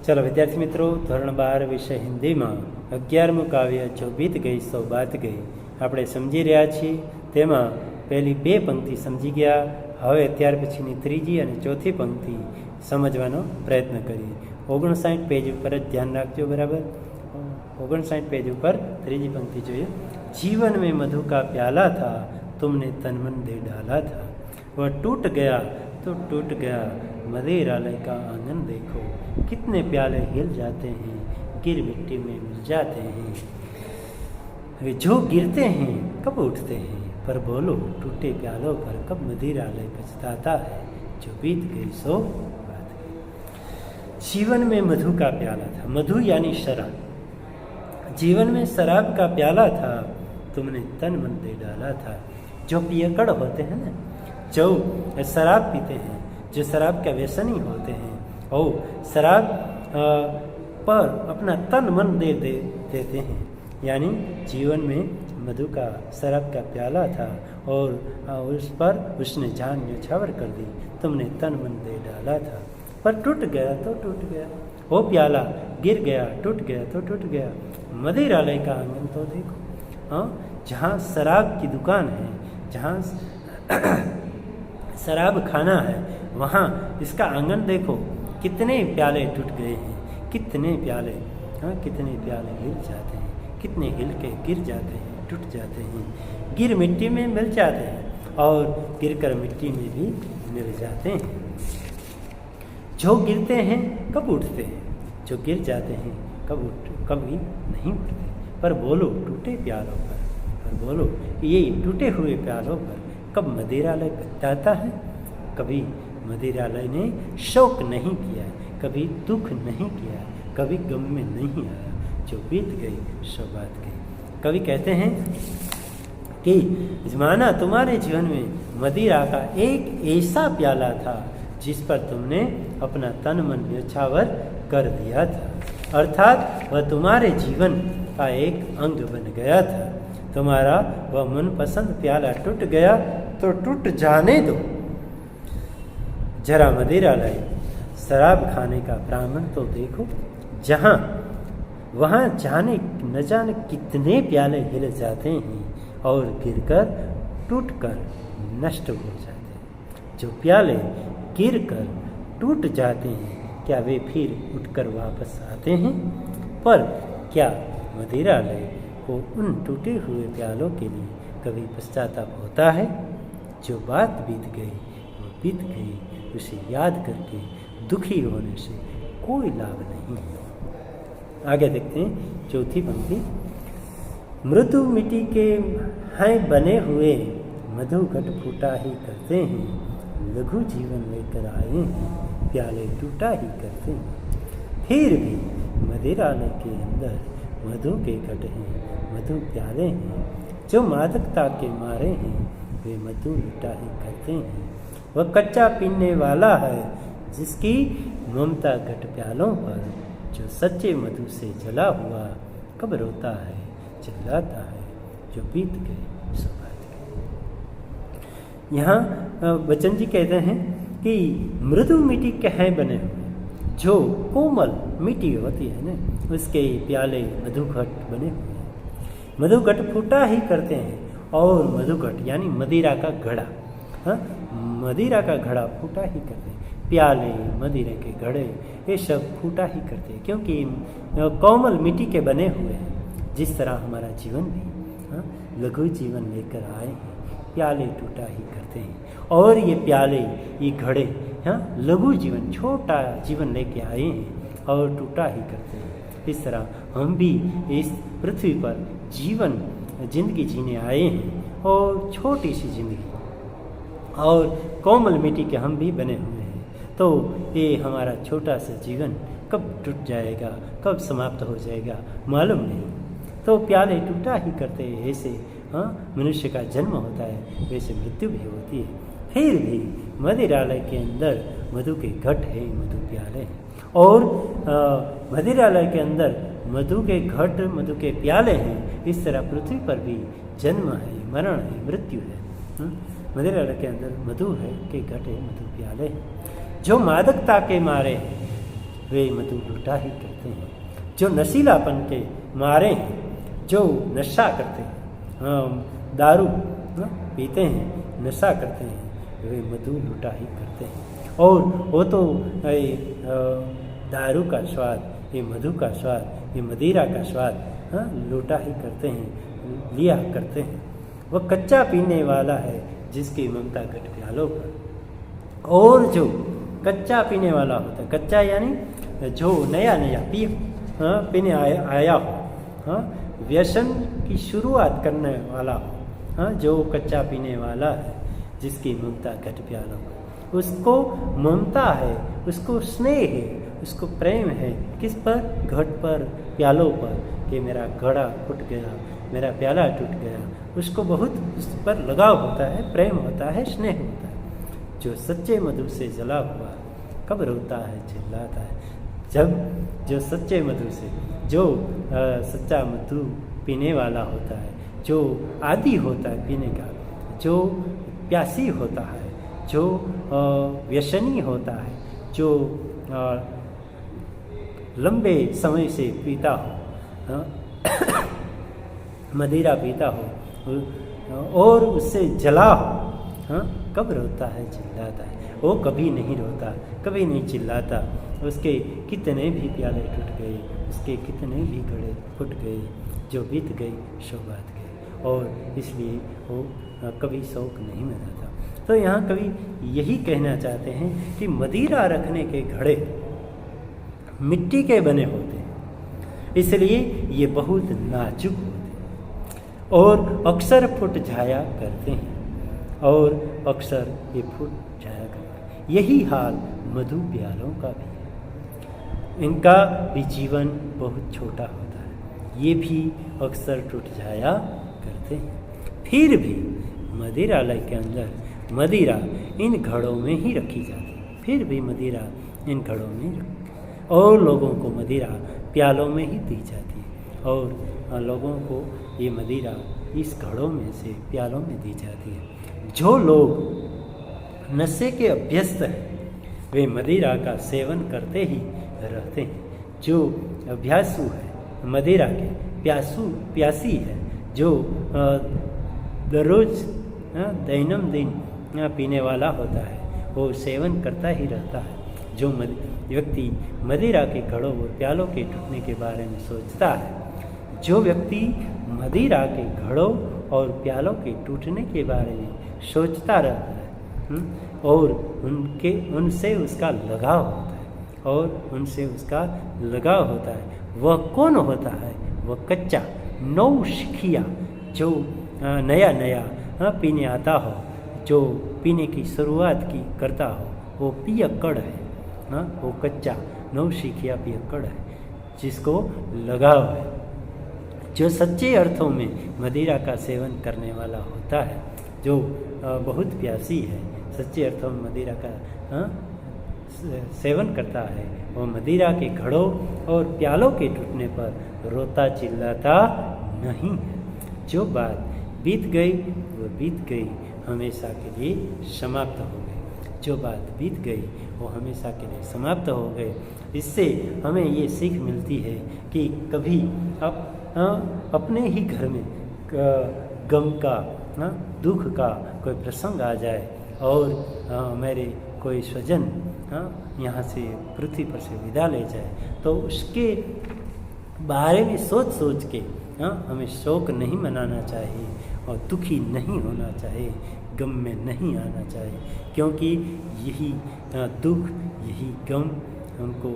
चलो विद्यार्थी मित्रों, ધોરણ 12 વિષય હિન્દીમાં 11મું કાવ્ય જો બીત ગઈ સો બાત ગઈ આપણે સમજી રહ્યા છીએ. તેમાં પહેલી બે પંક્તિ સમજી ગયા. હવે ત્યાર પછીની ત્રીજી અને ચોથી પંક્તિ સમજવાનો પ્રયત્ન કરીએ. 59 પેજ ઉપર જ ધ્યાન રાખજો. બરાબર, 59 पेज ऊपर ત્રીજી पंक्ति જોઈએ. जीवन में मधु का प्याला था, तुमने तन मन दे डाला था, वह टूट गया तो टूट गया, मदिरालय का आंगन देखो, कितने प्याले हिल जाते हैं, गिर मिट्टी में मिल जाते हैं. वे जो गिरते हैं कब उठते हैं, पर बोलो टूटे प्यालों पर कब मदिरालय पछताता है, जो बीत गई सो बात गई. जीवन में मधु का प्याला था. मधु यानी शराब. जीवन में शराब का प्याला था, तुमने तन मन दे डाला था. जो पियकड़ होते हैं ना, जो शराब पीते हैं, जो शराब का व्यसनी होते हैं, और शराब पर अपना तन मन दे देते हैं. यानी जीवन में मधु का शराब का प्याला था और उस पर उसने जान न्यौछावर कर दी. तुमने तन मन दे डाला था, पर टूट गया तो टूट गया. वो प्याला गिर गया, टूट गया तो टूट गया. मदिरालय का आंगन तो देखो. हाँ, जहाँ शराब की दुकान है, जहाँ शराब खाना है, वहाँ इसका आंगन देखो. कितने प्याले टूट गए हैं, कितने प्याले. हाँ, कितने प्याले हिल जाते हैं, कितने हिल के गिर जाते हैं, टूट जाते हैं, गिर मिट्टी में मिल जाते हैं और गिरकर मिट्टी में भी मिल जाते हैं. जो गिरते हैं कब उठते हैं, जो गिर जाते हैं कभी नहीं उठते. पर बोलो टूटे प्यालों पर बोलो ये टूटे हुए प्यालों पर कब मदिरालय पछताता है. कभी मदिरालय ने शोक नहीं किया, कभी दुख नहीं किया, कभी गम में नहीं आया, जो बीत गई सो बात गई. कवि कहते हैं कि माना तुम्हारे जीवन में मदिरा का एक ऐसा प्याला था जिस पर तुमने अपना तन मन न्यौछावर कर दिया था. अर्थात वह तुम्हारे जीवन का एक अंग बन गया था. तुम्हारा वह मनपसंद प्याला टूट गया तो टूट जाने दो. जरा मदिरालय शराब खाने का ब्राह्मण तो देखो. जहाँ वहाँ न जाने कितने प्याले हिल जाते हैं और गिरकर टूटकर नष्ट हो जाते हैं. जो प्याले गिरकर टूट जाते हैं, क्या वे फिर उठकर वापस आते हैं? पर क्या मदिरालय को उन टूटे हुए प्यालों के लिए कभी पश्चाताप होता है? जो बात बीत गई वो बीत गई, उसे याद करके दुखी होने से कोई लाभ नहीं है. आगे देखते हैं चौथी पंक्ति. मृदु मिट्टी के हैं बने हुए, मधु घट फूटा ही करते हैं, लघु जीवन लेकर आए हैं, प्याले टूटा ही करते हैं. फिर भी मदिरालय के अंदर मधु के घट हैं, मधु प्याले हैं. जो मादकता के मारे हैं वे मधु लुटा ही करते हैं. वह कच्चा पीने वाला है जिसकी ममता घट प्यालों पर, जो सच्चे मधु से जला हुआ कब रोता है, चिल्लाता है, जो बीत गए सो बात गई. यहाँ बच्चन जी कहते हैं कि मृदु मिट्टी के हैं बने हुए, जो कोमल मिट्टी होती है ना, उसके प्याले मधुघट बने हुए हैं. मधुघट फूटा ही करते हैं और मधुघट यानी मदिरा का घड़ा. हाँ, मदिरा का घड़ा फूटा ही करते हैं. प्याले, मदिरा के घड़े, ये सब फूटा ही करते हैं क्योंकि कोमल मिट्टी के बने हुए हैं. जिस तरह हमारा जीवन भी लघु जीवन लेकर आए हैं, प्याले टूटा ही करते हैं. और ये प्याले, ये घड़े लघु जीवन, छोटा जीवन लेके आए हैं और टूटा ही करते हैं. इस तरह हम भी इस पृथ्वी पर जिंदगी जीने आए हैं और छोटी सी जिंदगी और कोमल मिट्टी के हम भी बने हुए हैं. तो ये हमारा छोटा सा जीवन कब टूट जाएगा, कब समाप्त हो जाएगा मालूम नहीं. तो प्याले टूटा ही करते हैं. ऐसे मनुष्य का जन्म होता है, वैसे मृत्यु भी होती है. फिर भी मदिरालय के अंदर मधु के घट है, मधु प्याले हैं. और मदिरालय के अंदर मधु के घट, मधु के प्याले हैं. इस तरह पृथ्वी पर भी जन्म है, मरण है, मृत्यु है. मदिरालय के अंदर मधु है के घट है, मधु प्याले हैं. जो मादकता के मारे हैं, वे मधु लूटा ही करते हैं। जो नशीलापन के मारे हैं, जो नशा करते हैं, दारू पीते हैं, नशा करते हैं, वे मधु लूटा ही करते हैं। और वो तो दारू का स्वाद, ये मधु का स्वाद, ये मदिरा का स्वाद लूटा ही करते हैं, लिया करते हैं। वह कच्चा पीने वाला है जिसकी ममता घट प्यालों पर। और जो कच्चा पीने वाला होता है, कच्चा यानी जो नया नया पीने आया हो, व्यसन की शुरुआत करने वाला हो, जो कच्चा पीने वाला है जिसकी ममता घट प्यालों पर, उसको ममता है, उसको स्नेह है, उसको प्रेम है, किस पर? घट पर, प्यालों पर, कि मेरा घड़ा फूट गया, मेरा प्याला टूट गया। उसको बहुत उस पर लगाव होता है, प्रेम होता है, स्नेह होता है। जो सच्चे मधु से जला हुआ कब रोता है, चिल्लाता है। जब जो सच्चे मधु से, जो सच्चा मधु पीने वाला होता है, जो आदी होता है पीने का, जो प्यासी होता है, जो व्यसनी होता है, जो लंबे समय से पीता हो, मदिरा पीता हो और उससे जला हो, कब रोता है, चिल्लाता है। वो कभी नहीं रोता, कभी नहीं चिल्लाता। उसके कितने भी प्याले टूट गए, उसके कितने भी घड़े फूट गए, जो बीत गई सो बात गई, और इसलिए वो कभी शोक नहीं मनाता। तो यहाँ कवि यही कहना चाहते हैं कि मदिरा रखने के घड़े मिट्टी के बने होते हैं, इसलिए ये बहुत नाजुक होते हैं और अक्सर फूट जाया करते हैं, और अक्सर ये फूट जाया करते हैं। यही हाल मधु प्यालों का भी है। इनका भी जीवन बहुत छोटा होता है, ये भी अक्सर टूट जाया करते हैं। फिर भी मदिरालय के अंदर मदिरा इन घड़ों में ही रखी जाती है, फिर भी मदिरा इन घड़ों में और लोगों को मदिरा प्यालों में ही दी जाती है, और लोगों को ये मदिरा इस घड़ों में से प्यालों में दी जाती है। जो लोग नशे के अभ्यस्त हैं, वे मदिरा का सेवन करते ही रहते हैं। जो अभ्यासु है मदिरा के, प्यासी है, जो दररोज दैनंदिन पीने वाला होता है, वो सेवन करता ही रहता है। जो व्यक्ति मदिरा के घड़ों और प्यालों के टूटने के बारे में सोचता है, जो व्यक्ति मदिरा के घड़ों और प्यालों के टूटने के बारे में सोचता रहता है, और उनसे उसका लगाव होता है, और उनसे उसका लगाव होता है, वह कौन होता है? वह कच्चा नौसिखिया, जो नया नया पीने आता हो, जो पीने की शुरुआत की करता हो, वो पियक्कड़ है। वो कच्चा नौसिखिया पियक्कड़ है, जिसको लगाव है। जो सच्चे अर्थों में मदिरा का सेवन करने वाला होता है, जो बहुत प्यासी है, सच्चे अर्थों में मदिरा का सेवन करता है, वो मदिरा के घड़ों और प्यालों के टूटने पर रोता चिल्लाता नहीं है। जो बात बीत गई वो बीत गई, हमेशा के लिए समाप्त हो गई। जो बात बीत गई वो हमेशा के लिए समाप्त हो गए। इससे हमें ये सीख मिलती है कि कभी अपने ही घर में गम का, दुख का कोई प्रसंग आ जाए, और मेरे कोई स्वजन यहाँ से पृथ्वी पर से विदा ले जाए, तो उसके बारे में सोच सोच के हमें शोक नहीं मनाना चाहिए और दुखी नहीं होना चाहिए, गम में नहीं आना चाहिए, क्योंकि यही दुख, यही गम हमको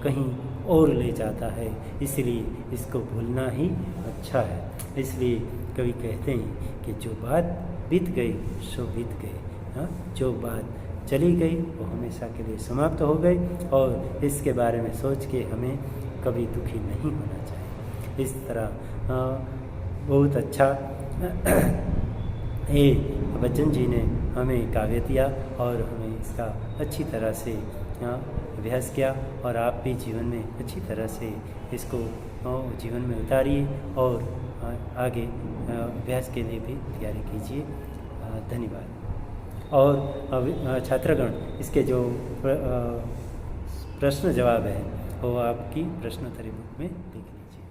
कहीं और ले जाता है। इसलिए इसको भूलना ही अच्छा है। इसलिए कवि कहते हैं कि जो बात बीत गई सो बीत गई, जो बात चली गई वो हमेशा के लिए समाप्त हो गई, और इसके बारे में सोच के हमें कभी दुखी नहीं होना चाहिए। इस तरह बहुत अच्छा ये बच्चन जी ने हमें काव्य दिया, और हमें इसका अच्छी तरह से अभ्यास किया, और आप भी जीवन में अच्छी तरह से इसको जीवन में उतारिए, और आगे अभ्यास के लिए भी तैयारी कीजिए। धन्यवाद। और छात्रगण इसके जो प्रश्न जवाब है वो आपकी प्रश्नोत्तरी बुक में देख लीजिए।